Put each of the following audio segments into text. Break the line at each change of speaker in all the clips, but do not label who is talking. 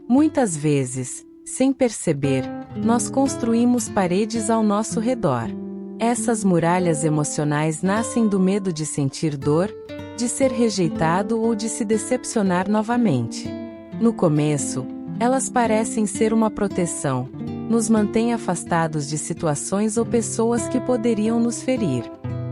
Muitas vezes, sem perceber, nós construímos paredes ao nosso redor. Essas muralhas emocionais nascem do medo de sentir dor, de ser rejeitado ou de se decepcionar novamente. No começo, elas parecem ser uma proteção, nos mantêm afastados de situações ou pessoas que poderiam nos ferir.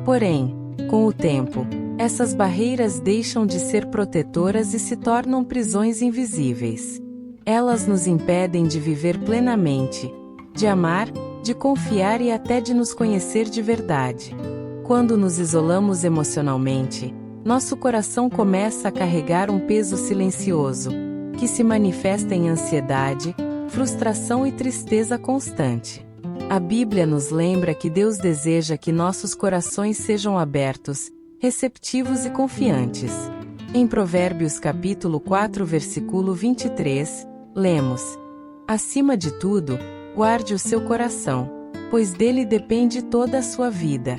Porém, com o tempo, essas barreiras deixam de ser protetoras e se tornam prisões invisíveis. Elas nos impedem de viver plenamente, de amar, de confiar e até de nos conhecer de verdade. Quando nos isolamos emocionalmente, nosso coração começa a carregar um peso silencioso, que se manifesta em ansiedade, frustração e tristeza constante. A Bíblia nos lembra que Deus deseja que nossos corações sejam abertos, receptivos e confiantes. Em Provérbios capítulo 4 versículo 23, lemos: acima de tudo, guarde o seu coração, pois dele depende toda a sua vida.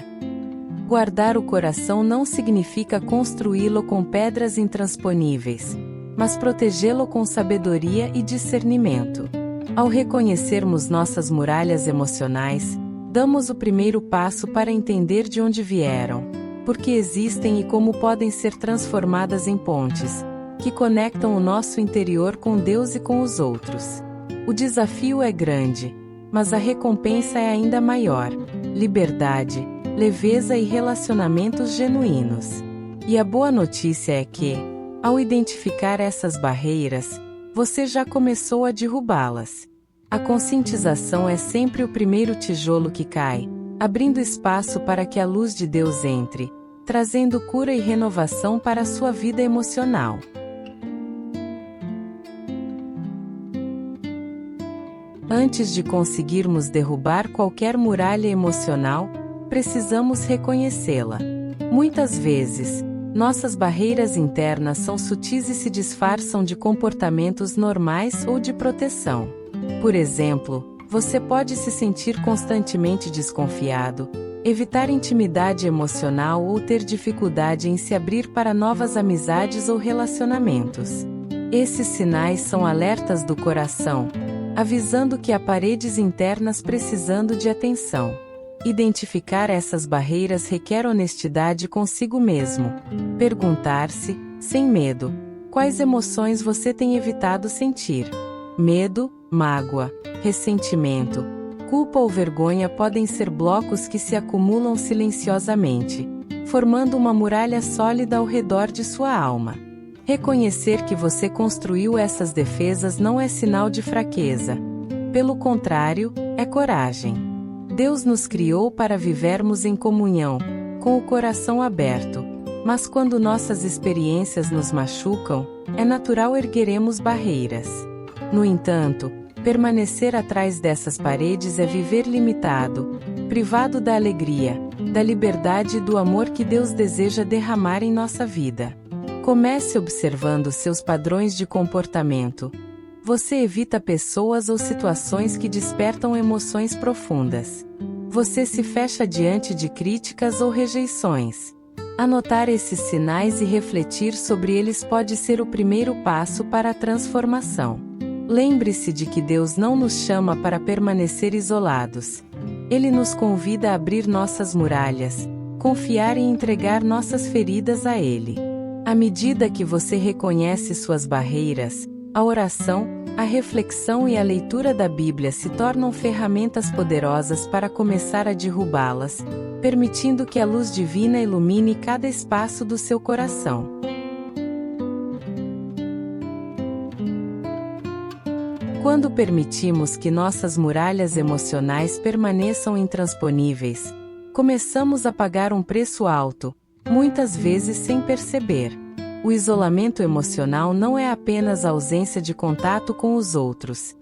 Guardar o coração não significa construí-lo com pedras intransponíveis, mas protegê-lo com sabedoria e discernimento. Ao reconhecermos nossas muralhas emocionais, damos o primeiro passo para entender de onde vieram, por que existem e como podem ser transformadas em pontes, que conectam o nosso interior com Deus e com os outros. O desafio é grande, mas a recompensa é ainda maior: liberdade, leveza e relacionamentos genuínos. E a boa notícia é que, ao identificar essas barreiras, você já começou a derrubá-las. A conscientização é sempre o primeiro tijolo que cai, abrindo espaço para que a luz de Deus entre, trazendo cura e renovação para a sua vida emocional. Antes de conseguirmos derrubar qualquer muralha emocional, precisamos reconhecê-la. Muitas vezes, nossas barreiras internas são sutis e se disfarçam de comportamentos normais ou de proteção. Por exemplo, você pode se sentir constantemente desconfiado, evitar intimidade emocional ou ter dificuldade em se abrir para novas amizades ou relacionamentos. Esses sinais são alertas do coração, avisando que há paredes internas precisando de atenção. Identificar essas barreiras requer honestidade consigo mesmo. Perguntar-se, sem medo, quais emoções você tem evitado sentir. Medo, mágoa, ressentimento, culpa ou vergonha podem ser blocos que se acumulam silenciosamente, formando uma muralha sólida ao redor de sua alma. Reconhecer que você construiu essas defesas não é sinal de fraqueza. Pelo contrário, é coragem. Deus nos criou para vivermos em comunhão, com o coração aberto, mas quando nossas experiências nos machucam, é natural ergueremos barreiras. No entanto, permanecer atrás dessas paredes é viver limitado, privado da alegria, da liberdade e do amor que Deus deseja derramar em nossa vida. Comece observando seus padrões de comportamento. Você evita pessoas ou situações que despertam emoções profundas. Você se fecha diante de críticas ou rejeições. Anotar esses sinais e refletir sobre eles pode ser o primeiro passo para a transformação. Lembre-se de que Deus não nos chama para permanecer isolados. Ele nos convida a abrir nossas muralhas, confiar e entregar nossas feridas a Ele. À medida que você reconhece suas barreiras, a oração, a reflexão e a leitura da Bíblia se tornam ferramentas poderosas para começar a derrubá-las, permitindo que a luz divina ilumine cada espaço do seu coração. Quando permitimos que nossas muralhas emocionais permaneçam intransponíveis, começamos a pagar um preço alto, muitas vezes sem perceber. O isolamento emocional não é apenas a ausência de contato com os outros.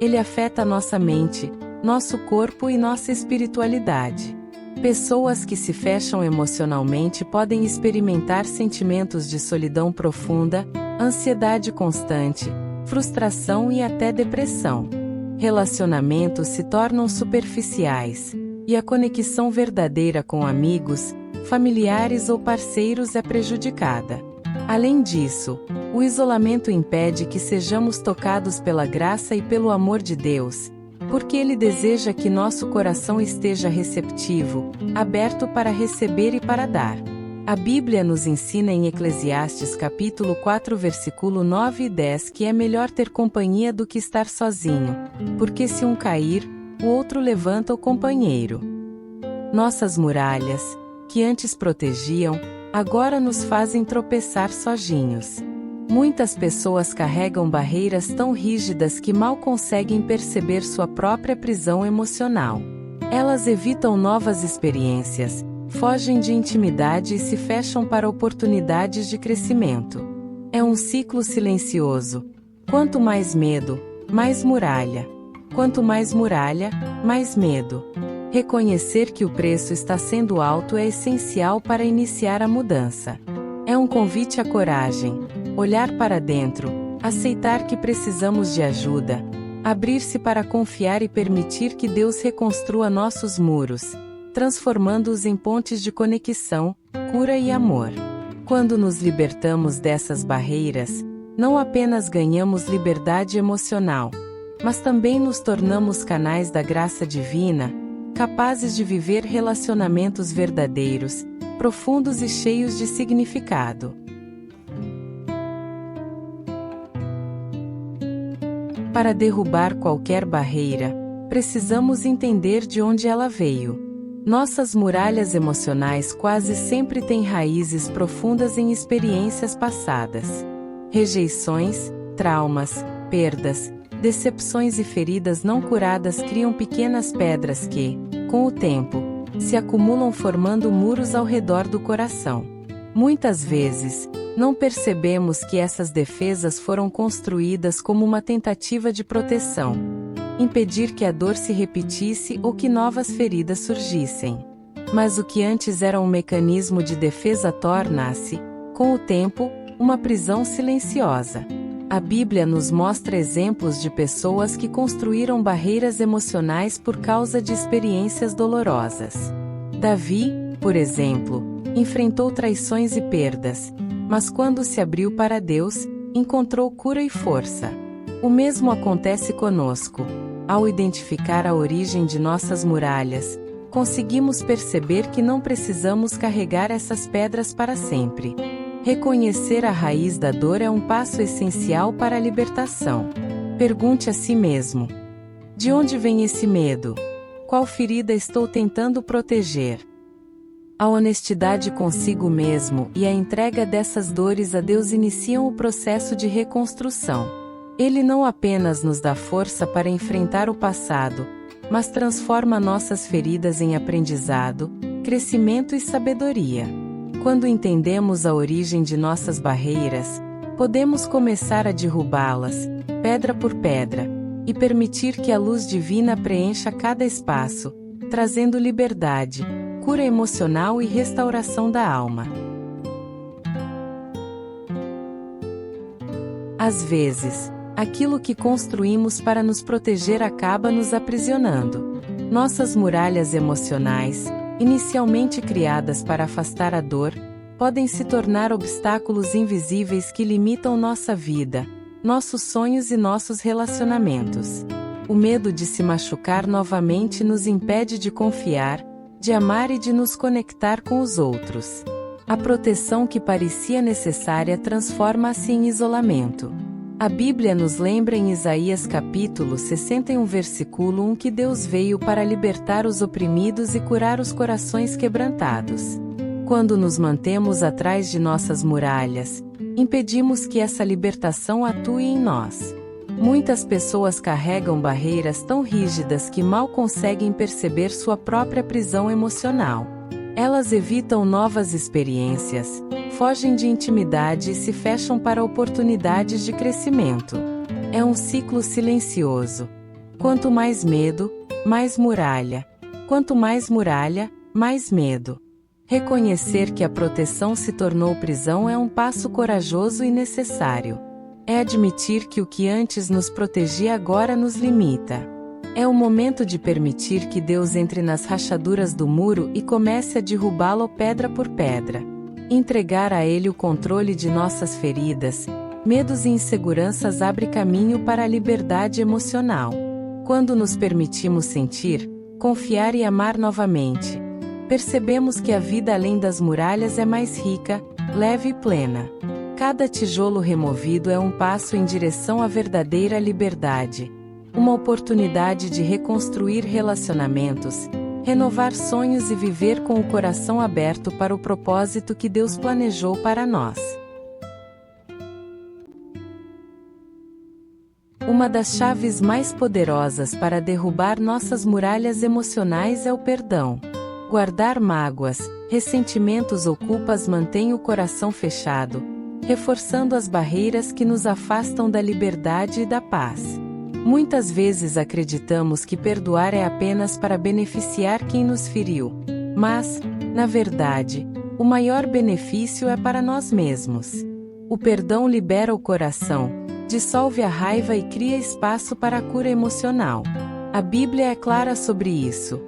Ele afeta nossa mente, nosso corpo e nossa espiritualidade. Pessoas que se fecham emocionalmente podem experimentar sentimentos de solidão profunda, ansiedade constante, frustração e até depressão. Relacionamentos se tornam superficiais, e a conexão verdadeira com amigos, familiares ou parceiros é prejudicada. Além disso, O isolamento impede que sejamos tocados pela graça e pelo amor de Deus, porque Ele deseja que nosso coração esteja receptivo, aberto para receber e para dar. A Bíblia nos ensina em Eclesiastes capítulo 4 versículo 9 e 10 que é melhor ter companhia do que estar sozinho, porque se um cair, o outro levanta o companheiro. Nossas muralhas, que antes protegiam, agora nos fazem tropeçar sozinhos. Muitas pessoas carregam barreiras tão rígidas que mal conseguem perceber sua própria prisão emocional. Elas evitam novas experiências, fogem de intimidade e se fecham para oportunidades de crescimento. É um ciclo silencioso. Quanto mais medo, mais muralha. Quanto mais muralha, mais medo. Reconhecer que o preço está sendo alto é essencial para iniciar a mudança. É um convite à coragem. Olhar para dentro, aceitar que precisamos de ajuda, abrir-se para confiar e permitir que Deus reconstrua nossos muros, transformando-os em pontes de conexão, cura e amor. Quando nos libertamos dessas barreiras, não apenas ganhamos liberdade emocional, mas também nos tornamos canais da graça divina, capazes de viver relacionamentos verdadeiros, profundos e cheios de significado. Para derrubar qualquer barreira, precisamos entender de onde ela veio. Nossas muralhas emocionais quase sempre têm raízes profundas em experiências passadas. Rejeições, traumas, perdas, decepções e feridas não curadas criam pequenas pedras que, com o tempo, se acumulam formando muros ao redor do coração. Muitas vezes, não percebemos que essas defesas foram construídas como uma tentativa de proteção, impedir que a dor se repetisse ou que novas feridas surgissem. Mas o que antes era um mecanismo de defesa torna-se, com o tempo, uma prisão silenciosa. A Bíblia nos mostra exemplos de pessoas que construíram barreiras emocionais por causa de experiências dolorosas. Davi, por exemplo, enfrentou traições e perdas, mas quando se abriu para Deus, encontrou cura e força. O mesmo acontece conosco. Ao identificar a origem de nossas muralhas, conseguimos perceber que não precisamos carregar essas pedras para sempre. Reconhecer a raiz da dor é um passo essencial para a libertação. Pergunte a si mesmo: de onde vem esse medo? Qual ferida estou tentando proteger? A honestidade consigo mesmo e a entrega dessas dores a Deus iniciam o processo de reconstrução. Ele não apenas nos dá força para enfrentar o passado, mas transforma nossas feridas em aprendizado, crescimento e sabedoria. Quando entendemos a origem de nossas barreiras, podemos começar a derrubá-las, pedra por pedra, e permitir que a luz divina preencha cada espaço, trazendo liberdade, cura emocional e restauração da alma. Às vezes, aquilo que construímos para nos proteger acaba nos aprisionando. Nossas muralhas emocionais, inicialmente criadas para afastar a dor, podem se tornar obstáculos invisíveis que limitam nossa vida, nossos sonhos e nossos relacionamentos. O medo de se machucar novamente nos impede de confiar, de amar e de nos conectar com os outros. A proteção que parecia necessária transforma-se em isolamento. A Bíblia nos lembra em Isaías capítulo 61 versículo 1 que Deus veio para libertar os oprimidos e curar os corações quebrantados. Quando nos mantemos atrás de nossas muralhas, impedimos que essa libertação atue em nós. Muitas pessoas carregam barreiras tão rígidas que mal conseguem perceber sua própria prisão emocional. Elas evitam novas experiências, fogem de intimidade e se fecham para oportunidades de crescimento. É um ciclo silencioso. Quanto mais medo, mais muralha. Quanto mais muralha, mais medo. Reconhecer que a proteção se tornou prisão é um passo corajoso e necessário. É admitir que o que antes nos protegia agora nos limita. É o momento de permitir que Deus entre nas rachaduras do muro e comece a derrubá-lo pedra por pedra. Entregar a Ele o controle de nossas feridas, Medos e inseguranças abrem caminho para a liberdade emocional. Quando nos permitimos sentir, confiar e amar novamente, percebemos que a vida além das muralhas é mais rica, leve e plena. Cada tijolo removido é um passo em direção à verdadeira liberdade. Uma oportunidade de reconstruir relacionamentos, renovar sonhos e viver com o coração aberto para o propósito que Deus planejou para nós. Uma das chaves mais poderosas para derrubar nossas muralhas emocionais é o perdão. Guardar mágoas, ressentimentos ou culpas mantém o coração fechado, reforçando as barreiras que nos afastam da liberdade e da paz. Muitas vezes acreditamos que perdoar é apenas para beneficiar quem nos feriu. Mas, na verdade, o maior benefício é para nós mesmos. O perdão libera o coração, dissolve a raiva e cria espaço para a cura emocional. A Bíblia é clara sobre isso.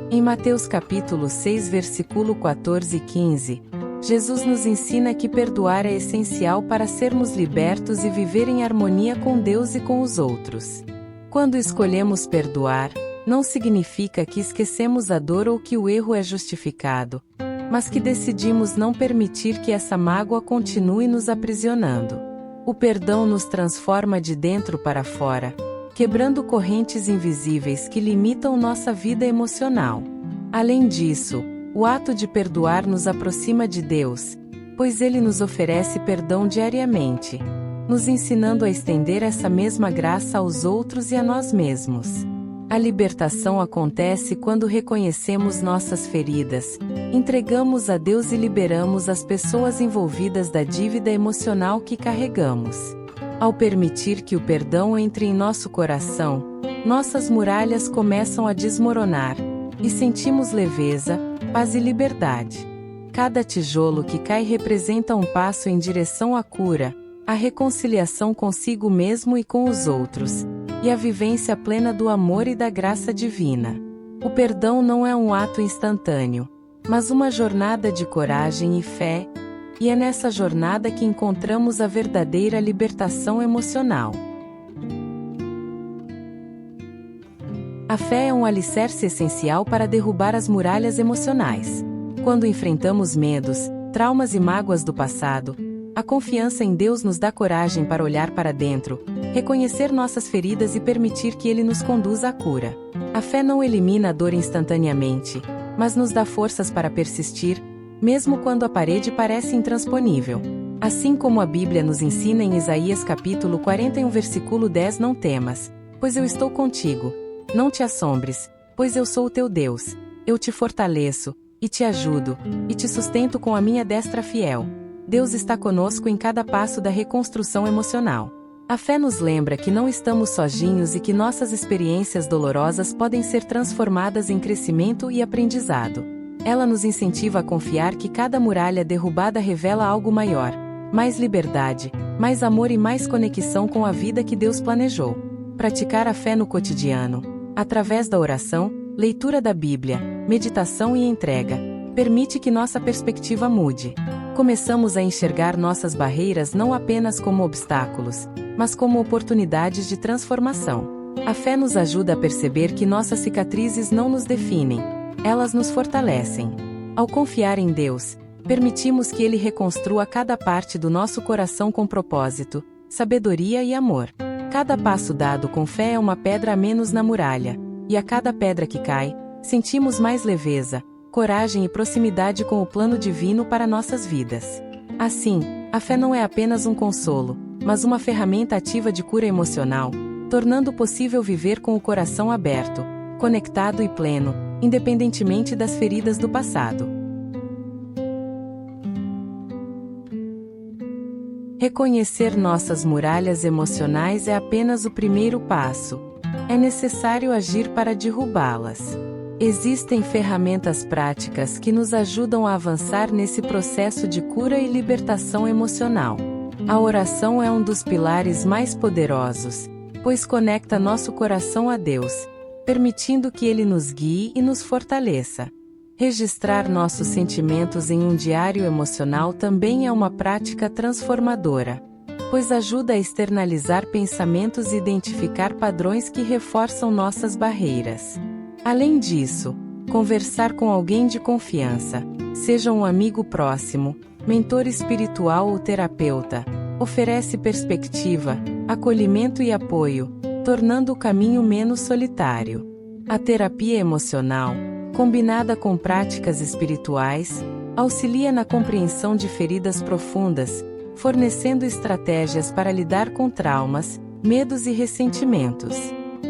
Em Mateus capítulo 6, versículo 14 e 15, Jesus nos ensina que perdoar é essencial para sermos libertos e viver em harmonia com Deus e com os outros. Quando escolhemos perdoar, não significa que esquecemos a dor ou que o erro é justificado, mas que decidimos não permitir que essa mágoa continue nos aprisionando. O perdão nos transforma de dentro para fora, quebrando correntes invisíveis que limitam nossa vida emocional. Além disso, o ato de perdoar nos aproxima de Deus, pois Ele nos oferece perdão diariamente, nos ensinando a estender essa mesma graça aos outros e a nós mesmos. A libertação acontece quando reconhecemos nossas feridas, entregamos a Deus e liberamos as pessoas envolvidas da dívida emocional que carregamos. Ao permitir que o perdão entre em nosso coração, nossas muralhas começam a desmoronar, e sentimos leveza, paz e liberdade. Cada tijolo que cai representa um passo em direção à cura, à reconciliação consigo mesmo e com os outros, e a vivência plena do amor e da graça divina. O perdão não é um ato instantâneo, mas uma jornada de coragem e fé, e é nessa jornada que encontramos a verdadeira libertação emocional. A fé é um alicerce essencial para derrubar as muralhas emocionais. Quando enfrentamos medos, traumas e mágoas do passado, a confiança em Deus nos dá coragem para olhar para dentro, reconhecer nossas feridas e permitir que Ele nos conduza à cura. A fé não elimina a dor instantaneamente, mas nos dá forças para persistir, mesmo quando a parede parece intransponível. Assim como a Bíblia nos ensina em Isaías capítulo 41 versículo 10: Não temas, pois eu estou contigo. Não te assombres, pois eu sou o teu Deus. Eu te fortaleço, e te ajudo, e te sustento com a minha destra fiel. Deus está conosco em cada passo da reconstrução emocional. A fé nos lembra que não estamos sozinhos e que nossas experiências dolorosas podem ser transformadas em crescimento e aprendizado. Ela nos incentiva a confiar que cada muralha derrubada revela algo maior, mais liberdade, mais amor e mais conexão com a vida que Deus planejou. Praticar a fé no cotidiano, através da oração, leitura da Bíblia, meditação e entrega, permite que nossa perspectiva mude. Começamos a enxergar nossas barreiras não apenas como obstáculos, mas como oportunidades de transformação. A fé nos ajuda a perceber que nossas cicatrizes não nos definem, elas nos fortalecem. Ao confiar em Deus, permitimos que Ele reconstrua cada parte do nosso coração com propósito, sabedoria e amor. Cada passo dado com fé é uma pedra a menos na muralha, e a cada pedra que cai, sentimos mais leveza, coragem e proximidade com o plano divino para nossas vidas. Assim, a fé não é apenas um consolo, mas uma ferramenta ativa de cura emocional, tornando possível viver com o coração aberto, conectado e pleno, independentemente das feridas do passado. Reconhecer nossas muralhas emocionais é apenas o primeiro passo. É necessário agir para derrubá-las. Existem ferramentas práticas que nos ajudam a avançar nesse processo de cura e libertação emocional. A oração é um dos pilares mais poderosos, pois conecta nosso coração a Deus, permitindo que Ele nos guie e nos fortaleça. Registrar nossos sentimentos em um diário emocional também é uma prática transformadora. pois ajuda a externalizar pensamentos e identificar padrões que reforçam nossas barreiras. Além disso, conversar com alguém de confiança, seja um amigo próximo, mentor espiritual ou terapeuta, oferece perspectiva, acolhimento e apoio, tornando o caminho menos solitário. A terapia emocional, combinada com práticas espirituais, auxilia na compreensão de feridas profundas, fornecendo estratégias para lidar com traumas, medos e ressentimentos.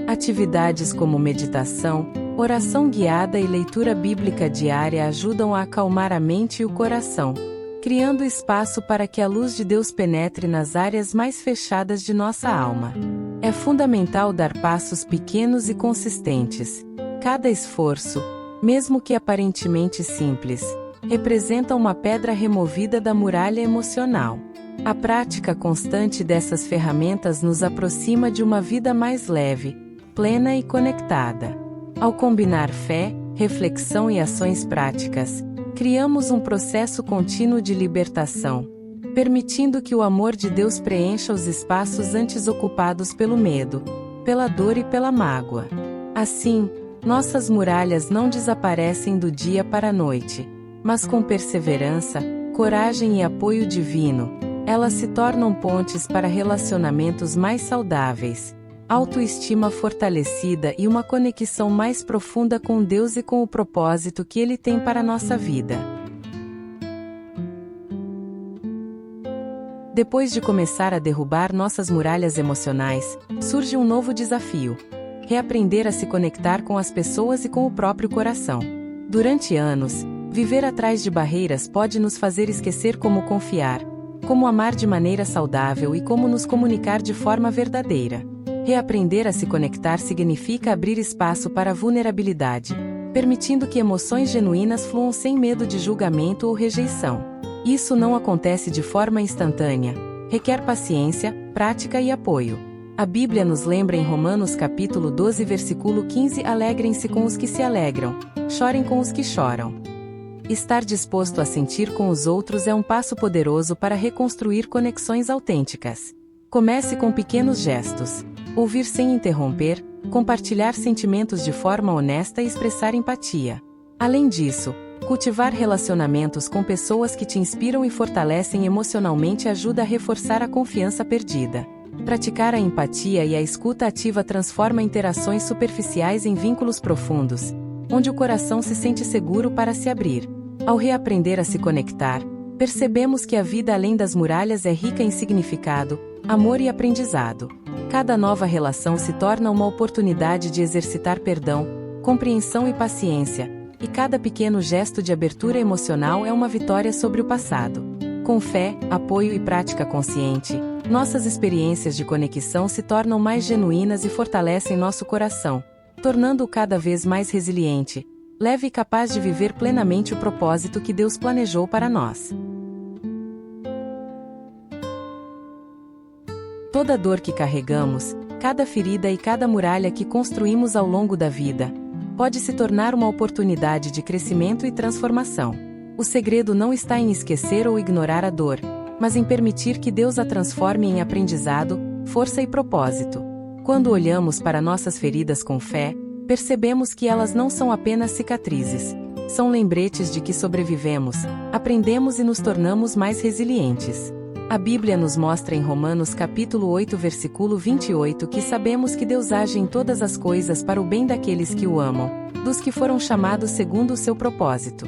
Atividades como meditação, oração guiada e leitura bíblica diária ajudam a acalmar a mente e o coração, criando espaço para que a luz de Deus penetre nas áreas mais fechadas de nossa alma. É fundamental dar passos pequenos e consistentes. Cada esforço, mesmo que aparentemente simples, representa uma pedra removida da muralha emocional. A prática constante dessas ferramentas nos aproxima de uma vida mais leve, plena e conectada. Ao combinar fé, reflexão e ações práticas, criamos um processo contínuo de libertação, permitindo que o amor de Deus preencha os espaços antes ocupados pelo medo, pela dor e pela mágoa. Assim, nossas muralhas não desaparecem do dia para a noite, mas com perseverança, coragem e apoio divino, elas se tornam pontes para relacionamentos mais saudáveis, autoestima fortalecida e uma conexão mais profunda com Deus e com o propósito que Ele tem para a nossa vida. Depois de começar a derrubar nossas muralhas emocionais, surge um novo desafio: reaprender a se conectar com as pessoas e com o próprio coração. Durante anos, viver atrás de barreiras pode nos fazer esquecer como confiar, como amar de maneira saudável e como nos comunicar de forma verdadeira. Reaprender a se conectar significa abrir espaço para a vulnerabilidade, permitindo que emoções genuínas fluam sem medo de julgamento ou rejeição. Isso não acontece de forma instantânea, requer paciência, prática e apoio. A Bíblia nos lembra em Romanos capítulo 12 versículo 15: alegrem-se com os que se alegram, chorem com os que choram. Estar disposto a sentir com os outros é um passo poderoso para reconstruir conexões autênticas. Comece com pequenos gestos. Ouvir sem interromper, compartilhar sentimentos de forma honesta e expressar empatia. Além disso, cultivar relacionamentos com pessoas que te inspiram e fortalecem emocionalmente ajuda a reforçar a confiança perdida. Praticar a empatia e a escuta ativa transforma interações superficiais em vínculos profundos, onde o coração se sente seguro para se abrir. Ao reaprender a se conectar, percebemos que a vida além das muralhas é rica em significado, amor e aprendizado. Cada nova relação se torna uma oportunidade de exercitar perdão, compreensão e paciência, e cada pequeno gesto de abertura emocional é uma vitória sobre o passado. Com fé, apoio e prática consciente, nossas experiências de conexão se tornam mais genuínas e fortalecem nosso coração, tornando-o cada vez mais resiliente, leve e capaz de viver plenamente o propósito que Deus planejou para nós. Toda dor que carregamos, cada ferida e cada muralha que construímos ao longo da vida, pode se tornar uma oportunidade de crescimento e transformação. O segredo não está em esquecer ou ignorar a dor, mas em permitir que Deus a transforme em aprendizado, força e propósito. Quando olhamos para nossas feridas com fé, percebemos que elas não são apenas cicatrizes, são lembretes de que sobrevivemos, aprendemos e nos tornamos mais resilientes. A Bíblia nos mostra em Romanos capítulo 8 versículo 28 que sabemos que Deus age em todas as coisas para o bem daqueles que o amam, dos que foram chamados segundo o seu propósito.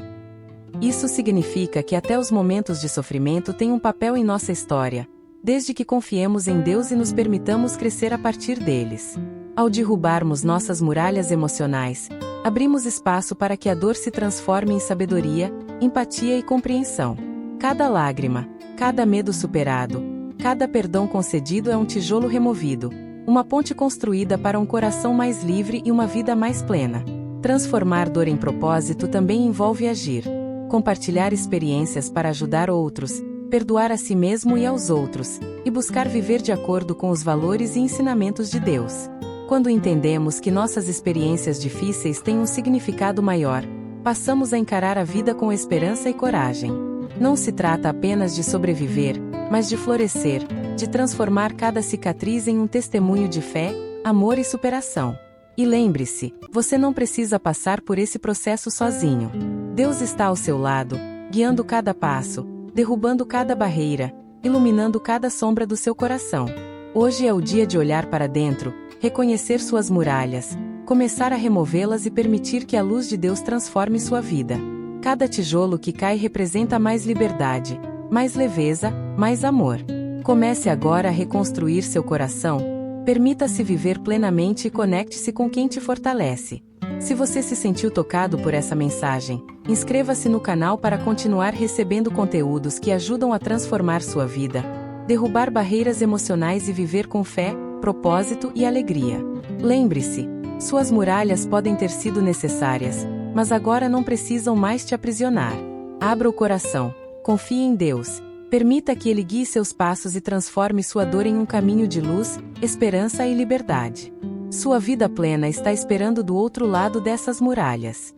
Isso significa que até os momentos de sofrimento têm um papel em nossa história, desde que confiemos em Deus e nos permitamos crescer a partir deles. Ao derrubarmos nossas muralhas emocionais, abrimos espaço para que a dor se transforme em sabedoria, empatia e compreensão. Cada lágrima, cada medo superado, cada perdão concedido é um tijolo removido, uma ponte construída para um coração mais livre e uma vida mais plena. Transformar dor em propósito também envolve agir, compartilhar experiências para ajudar outros, perdoar a si mesmo e aos outros, e buscar viver de acordo com os valores e ensinamentos de Deus. Quando entendemos que nossas experiências difíceis têm um significado maior, passamos a encarar a vida com esperança e coragem. Não se trata apenas de sobreviver, mas de florescer, de transformar cada cicatriz em um testemunho de fé, amor e superação. E lembre-se, você não precisa passar por esse processo sozinho. Deus está ao seu lado, guiando cada passo, derrubando cada barreira, iluminando cada sombra do seu coração. Hoje é o dia de olhar para dentro, reconhecer suas muralhas, começar a removê-las e permitir que a luz de Deus transforme sua vida. Cada tijolo que cai representa mais liberdade, mais leveza, mais amor. Comece agora a reconstruir seu coração. Permita-se viver plenamente e conecte-se com quem te fortalece. Se você se sentiu tocado por essa mensagem, inscreva-se no canal para continuar recebendo conteúdos que ajudam a transformar sua vida, derrubar barreiras emocionais e viver com fé, propósito e alegria. Lembre-se, suas muralhas podem ter sido necessárias, mas agora não precisam mais te aprisionar. Abra o coração, confie em Deus. Permita que Ele guie seus passos e transforme sua dor em um caminho de luz, esperança e liberdade. Sua vida plena está esperando do outro lado dessas muralhas.